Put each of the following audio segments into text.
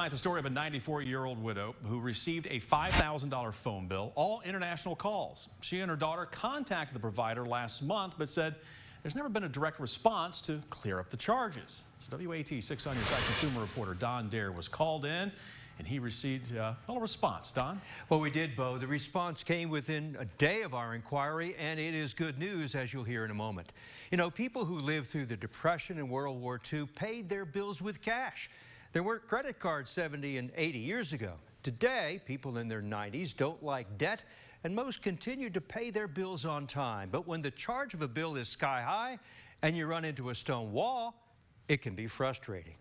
Tonight, the story of a 94-year-old widow who received a $5,000 phone bill, all international calls. She and her daughter contacted the provider last month, but said there's never been a direct response to clear up the charges. So WATE 6 on Your Side consumer reporter Don Dare was called in, and he received a response. Don? Well, we did, Bo. The response came within a day of our inquiry, and it is good news, as you'll hear in a moment. You know, people who lived through the Depression and World War II paid their bills with cash. There weren't credit cards 70 and 80 years ago. Today, people in their 90s don't like debt, and most continue to pay their bills on time. But when the charge of a bill is sky high and you run into a stone wall, it can be frustrating.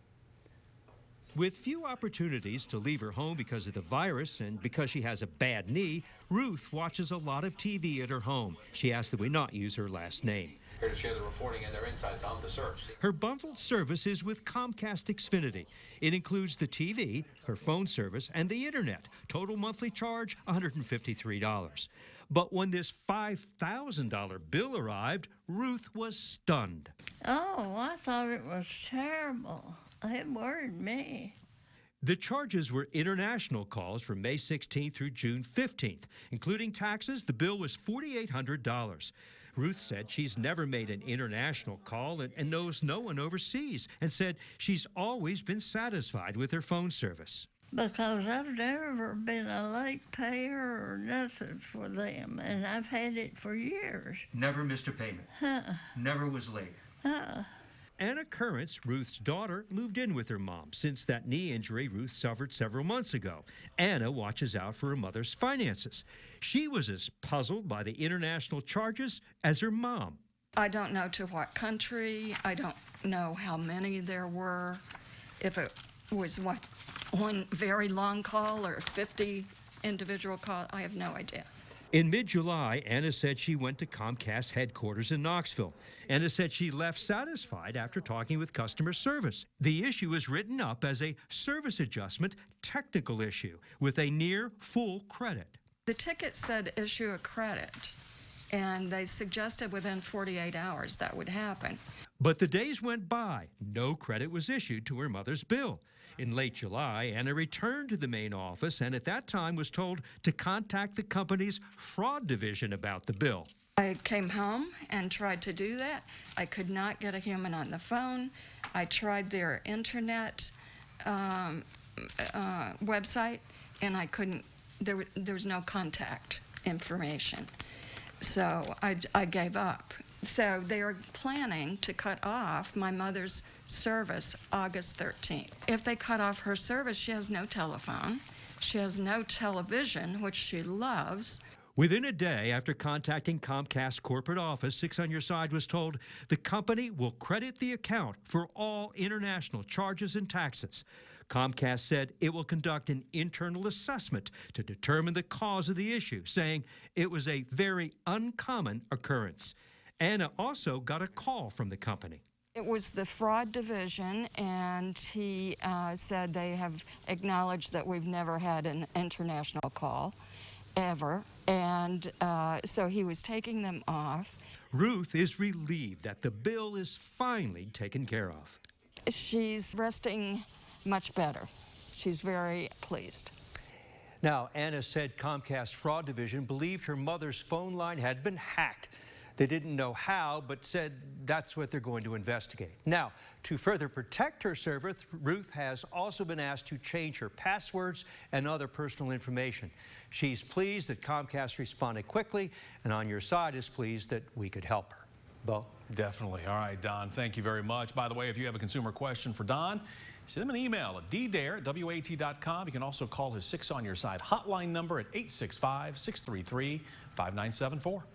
With few opportunities to leave her home because of the virus and because she has a bad knee, Ruth watches a lot of TV at her home. She asked that we not use her last name. Here to share the reporting and their insights on the search. Her bundled service is with Comcast Xfinity. It includes the TV, her phone service, and the internet. Total monthly charge, $153. But when this $5,000 bill arrived, Ruth was stunned. Oh, I thought it was terrible. It worried me. The charges were international calls from May 16th through June 15th. Including taxes, the bill was $4,800. Ruth said she's never made an international call and knows no one overseas, and said she's always been satisfied with her phone service. Because I've never been a late payer or nothing for them, and I've had it for years. Never missed a payment? Never was late? Anna Currents, Ruth's daughter, moved in with her mom since that knee injury Ruth suffered several months ago. Anna watches out for her mother's finances. She was as puzzled by the international charges as her mom. I don't know to what country. I don't know how many there were. If it was one very long call or 50 individual calls, I have no idea. In mid-July, Anna said she went to Comcast headquarters in Knoxville. Anna said she left satisfied after talking with customer service. The issue is written up as a service adjustment technical issue with a near full credit. The ticket said issue a credit, and they suggested within 48 hours that would happen. But the days went by. No credit was issued to her mother's bill. In late July, Anna returned to the main office and at that time was told to contact the company's fraud division about the bill. I came home and tried to do that. I could not get a human on the phone. I tried their internet website, and I couldn't. There was no contact information. So I gave up. So they are planning to cut off my mother's service August 13th. If they cut off her service, she has no telephone. She has no television, which she loves. Within a day after contacting Comcast corporate office, 6 on Your Side was told the company will credit the account for all international charges and taxes. Comcast said it will conduct an internal assessment to determine the cause of the issue, saying it was a very uncommon occurrence. Anna also got a call from the company. It was the fraud division, and he said they have acknowledged that we've never had an international call, ever, and so he was taking them off. Ruth is relieved that the bill is finally taken care of. She's resting much better. She's very pleased. Now, Anna said Comcast fraud division believed her mother's phone line had been hacked. They didn't know how, but said that's what they're going to investigate. Now, to further protect her service, Ruth has also been asked to change her passwords and other personal information. She's pleased that Comcast responded quickly, and On Your Side is pleased that we could help her. Bo? Definitely. All right, Don, thank you very much. By the way, if you have a consumer question for Don, send him an email at ddare@wat.com. You can also call his 6 on Your Side hotline number at 865-633-5974.